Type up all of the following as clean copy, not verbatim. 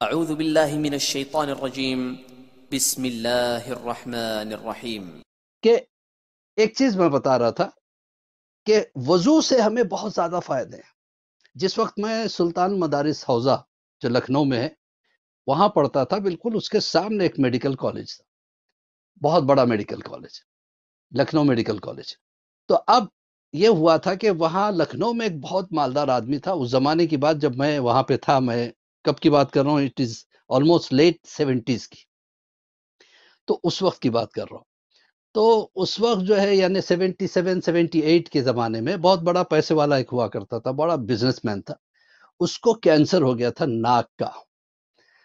أعوذ بالله من الشيطان الرجيم بسم الله الرحمن الرحيم کہ ایک چیز میں بتا رہا تھا کہ وضو سے ہمیں بہت زیادہ فائدے ہیں۔ جس وقت میں سلطان مدارس حوزہ جو لکھنؤ میں ہے وہاں پڑھتا تھا، بالکل اس کے سامنے ایک میڈیکل کالج تھا، بہت بڑا medical college, Lucknow medical college. تو اب یہ ہوا تھا کہ وہاں لکھنؤ میں ایک بہت مالدار آدمی تھا اس زمانے کی بات، جب میں وہاں پہ تھا، میں کب کی بات کر رہا ہوں، it is almost late 70s کی، تو اس وقت کی بات کر رہا ہوں۔ تو اس وقت جو ہے یعنی 77 78 کے زمانے میں بہت بڑا پیسے والا ایک ہوا کرتا تھا، بڑا بزنس مین تھا۔ اس کو کینسر ہو گیا تھا ناک کا۔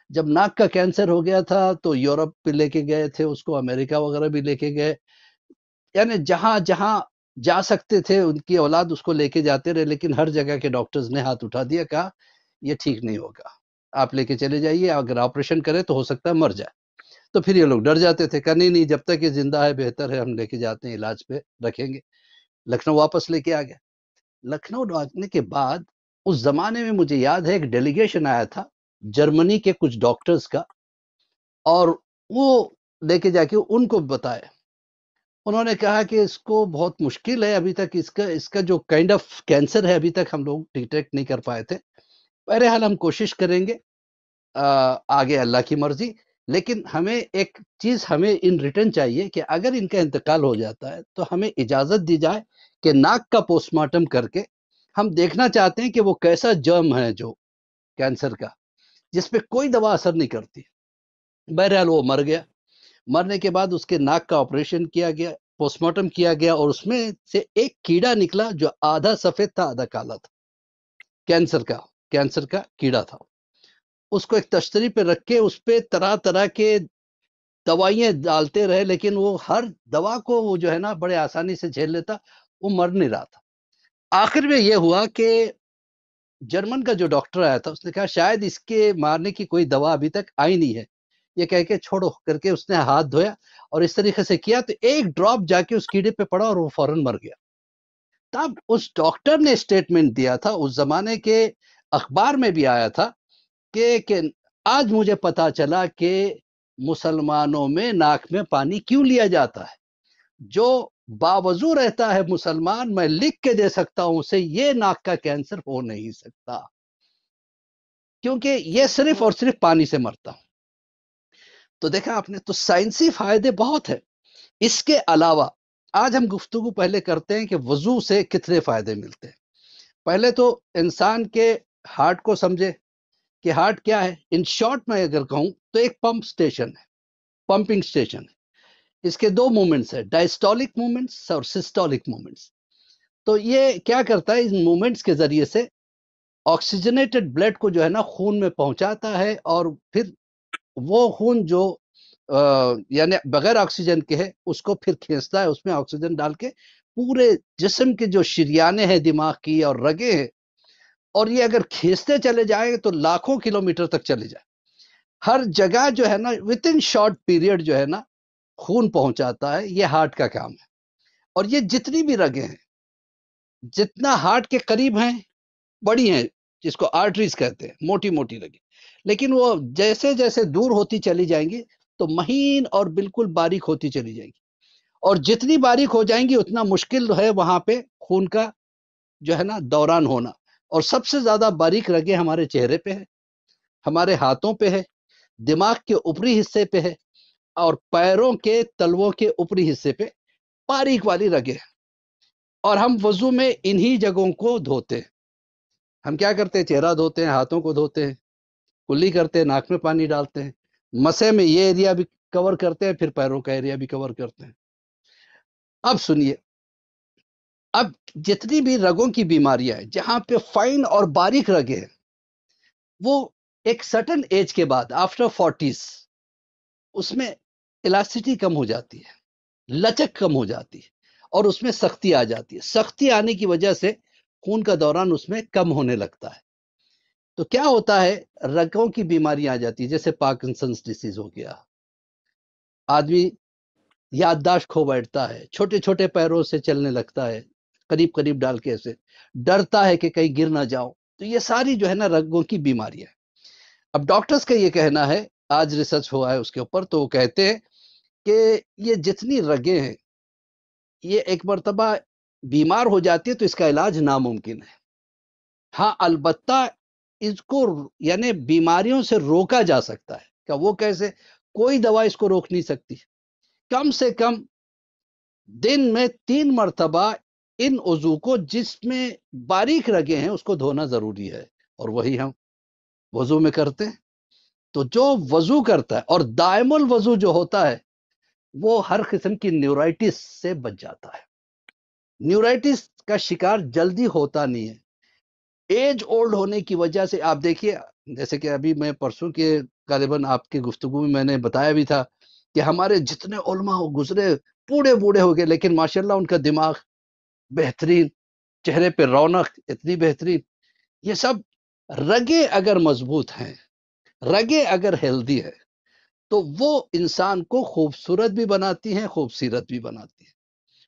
جب ناک کا کینسر ہو گیا تھا تو یورپ پہ لے کے گئے تھے اس کو، امریکہ وغیرہ بھی لے کے گئے، یعنی جہاں جہاں جا سکتے تھے ان کی اولاد اس کو لے کے جاتے رہے، لیکن ہر جگہ کے ڈاکٹرز نے ہاتھ اٹھا دیا، کہا یہ ٹھیک نہیں ہوگا، آپ لے کے چلے جائیے، اگر آپریشن کرے تو ہو سکتا ہے مر جائے۔ تو پھر یہ لوگ ڈر جاتے تھے کہ نہیں جب تک یہ زندہ ہے بہتر ہے، ہم لے کے جاتے ہیں، علاج پہ رکھیں گے۔ لکھنؤ واپس لے کے آ گیا۔ لکھنؤ آنے کے بعد اس زمانے میں مجھے یاد ہے ایک ڈیلیگیشن آیا تھا جرمنی کے کچھ ڈاکٹرز کا، اور وہ لے کے جا کے ان کو بتایا۔ انہوں نے کہا کہ اس کو بہت مشکل ہے، ابھی تک اس کا جو کائنڈ آف کینسر ہے ابھی تک ہم لوگ ڈیٹیکٹ نہیں کر پائے تھے، بہرحال ہم کوشش کریں گے، آگے اللہ کی مرضی، لیکن ہمیں ایک چیز ہمیں ان ریٹرن چاہیے کہ اگر ان کا انتقال ہو جاتا ہے تو ہمیں اجازت دی جائے کہ ناک کا پوسٹ مارٹم کر کے ہم دیکھنا چاہتے ہیں کہ وہ کیسا جرم ہے جو کینسر کا، جس پہ کوئی دوا اثر نہیں کرتی۔ بہرحال وہ مر گیا۔ مرنے کے بعد اس کے ناک کا آپریشن کیا گیا، پوسٹ مارٹم کیا گیا، اور اس میں سے ایک کیڑا نکلا جو آدھا سفید تھا آدھا کالا تھا، کینسر کا کیڑا تھا۔ اس کو ایک تشتری پہ رکھ کے اس پہ طرح طرح کے دوائیاں ڈالتے رہے، لیکن وہ ہر دوا کو وہ جو ہے نا بڑے آسانی سے جھیل لیتا، وہ مر نہیں رہا تھا۔ آخر میں یہ ہوا کہ جرمن کا جو ڈاکٹر آیا تھا اس نے کہا شاید اس کے مارنے کی کوئی دوا ابھی تک آئی نہیں ہے، یہ کہہ کے چھوڑو کر کے اس نے ہاتھ دھویا اور اس طریقے سے کیا تو ایک ڈراپ جا کے اس کیڑے پہ پڑا اور وہ فوراً مر گیا۔ تب اس ڈاکٹر نے اسٹیٹمنٹ دیا تھا، اس زمانے کے اخبار میں بھی آیا تھا کہ آج مجھے پتا چلا کہ مسلمانوں میں ناک میں پانی کیوں لیا جاتا ہے، جو باوضو رہتا ہے مسلمان، میں لکھ کے دے سکتا ہوں اسے یہ ناک کا کینسر ہو نہیں سکتا، کیونکہ یہ صرف اور صرف پانی سے مرتا۔ تو دیکھا آپ نے، تو سائنسی فائدے بہت ہیں۔ اس کے علاوہ آج ہم گفتگو پہلے کرتے ہیں کہ وضو سے کتنے فائدے ملتے ہیں۔ پہلے تو انسان کے ہارٹ کو سمجھے کہ ہارٹ کیا ہے۔ ان شارٹ میں اگر کہوں تو ایک پمپ سٹیشن ہے، پمپنگ سٹیشن ہے۔ اس کے دو مومنٹس ہیں، ڈائسٹولک مومنٹس اور سسٹولک مومنٹس۔ تو یہ کیا کرتا ہے، ان مومنٹس کے ذریعے سے آکسیجنیٹڈ بلڈ کو جو ہے نا خون میں پہنچاتا ہے، اور پھر وہ خون جو یعنی بغیر آکسیجن کے ہے اس کو پھر کھینچتا ہے، اس میں آکسیجن ڈال کے پورے جسم کے جو شریانے ہیں دماغ کی اور رگیں ہیں، اور یہ اگر کھینچتے چلے جائیں تو لاکھوں کلومیٹر تک چلے جائیں، ہر جگہ جو ہے نا وتھ ان شارٹ پیریڈ جو ہے نا خون پہنچاتا ہے۔ یہ ہارٹ کا کام ہے۔ اور یہ جتنی بھی رگیں ہیں، جتنا ہارٹ کے قریب ہیں بڑی ہیں، جس کو آرٹریز کہتے ہیں، موٹی موٹی رگیں، لیکن وہ جیسے جیسے دور ہوتی چلی جائیں گی تو مہین اور بالکل باریک ہوتی چلی جائیں گی، اور جتنی باریک ہو جائیں گی اتنا مشکل ہے وہاں پہ خون کا جو ہے نا دوران ہونا۔ اور سب سے زیادہ باریک رگیں ہمارے چہرے پہ ہے، ہمارے ہاتھوں پہ ہے، دماغ کے اوپری حصے پہ ہے، اور پیروں کے تلووں کے اوپری حصے پہ باریک والی رگیں ہیں۔ اور ہم وضو میں انہی جگہوں کو دھوتے ہیں۔ ہم کیا کرتے ہیں، چہرہ دھوتے ہیں، ہاتھوں کو دھوتے ہیں، کلی کرتے ہیں، ناک میں پانی ڈالتے ہیں، مسے میں یہ ایریا بھی کور کرتے ہیں، پھر پیروں کا ایریا بھی کور کرتے ہیں۔ اب سنیے، اب جتنی بھی رگوں کی بیماریاں ہیں جہاں پہ فائن اور باریک رگیں ہیں، وہ ایک سرٹن ایج کے بعد آفٹر 40s اس میں الاسٹی کم ہو جاتی ہے، لچک کم ہو جاتی ہے، اور اس میں سختی آ جاتی ہے۔ سختی آنے کی وجہ سے خون کا دوران اس میں کم ہونے لگتا ہے۔ تو کیا ہوتا ہے، رگوں کی بیماریاں آ جاتی ہے، جیسے پارکنسنس ڈیزیز ہو گیا، آدمی یادداشت کھو بیٹھتا ہے، چھوٹے چھوٹے پیروں سے چلنے لگتا ہے، قریب قریب ڈال کے ایسے ڈرتا ہے کہ کہیں گر نہ جاؤ. تو یہ ساری جو ہے نا رگوں کی بیماریاں ہیں. اب ڈاکٹرز کا یہ کہنا ہے، آج ریسرچ ہوا ہے اس کے اوپر، تو وہ کہتے ہیں کہ یہ جتنی رگیں ہیں یہ ایک مرتبہ بیمار ہو جاتی ہے تو اس کا علاج ناممکن ہے. ہاں البتہ اس کو یعنی بیماریوں سے روکا جا سکتا ہے. کہ وہ کیسے؟ کوئی دوا اس کو روک نہیں سکتی. کم سے کم دن میں 3 مرتبہ ان عضو کو جس میں باریک رگیں ہیں اس کو دھونا ضروری ہے، اور وہی ہم وضو میں کرتے ہیں. تو جو وضو کرتا ہے اور دائم الوضو جو ہوتا ہے وہ ہر قسم کی نیورائٹس سے بچ جاتا ہے. نیورائٹس کا شکار جلدی ہوتا نہیں ہے. ایج اولڈ ہونے کی وجہ سے آپ دیکھیے، جیسے کہ ابھی میں پرسوں کے غالباً آپ کی گفتگو میں نے بتایا بھی تھا کہ ہمارے جتنے علماء گزرے بوڑھے بوڑھے ہو گئے، لیکن ماشاءاللہ ان کا دماغ بہترین، چہرے پہ رونق اتنی بہترین. یہ سب رگیں اگر مضبوط ہیں، رگیں اگر ہیلدی ہے تو وہ انسان کو خوبصورت بھی بناتی ہیں، خوبصورت بھی بناتی ہیں.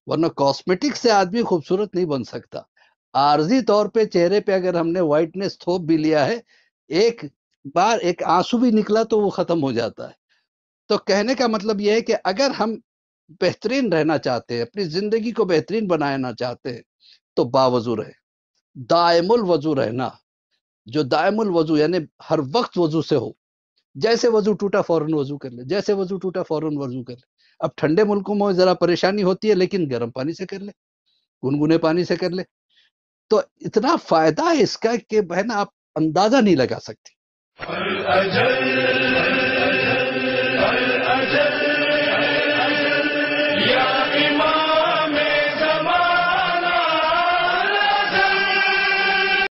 ورنہ کاسمیٹک سے آدمی خوبصورت نہیں بن سکتا. عارضی طور پہ چہرے پہ اگر ہم نے وائٹنس تھوپ بھی لیا ہے، ایک بار ایک آنسو بھی نکلا تو وہ ختم ہو جاتا ہے. تو کہنے کا مطلب یہ ہے کہ اگر ہم بہترین رہنا چاہتے ہیں، اپنی زندگی کو بہترین بنانا چاہتے ہیں، تو باوضو رہے. دائم الوضو رہنا، جو دائم الوضو یعنی ہر وقت وضو سے ہو. جیسے وضو ٹوٹا فوراً وضو کر لے، جیسے وضو ٹوٹا فوراً وضو کر لے. اب ٹھنڈے ملکوں میں ذرا پریشانی ہوتی ہے، لیکن گرم پانی سے کر لے، گنگنے پانی سے کر لے. تو اتنا فائدہ ہے اس کا کہ بہن آپ اندازہ نہیں لگا سکتی.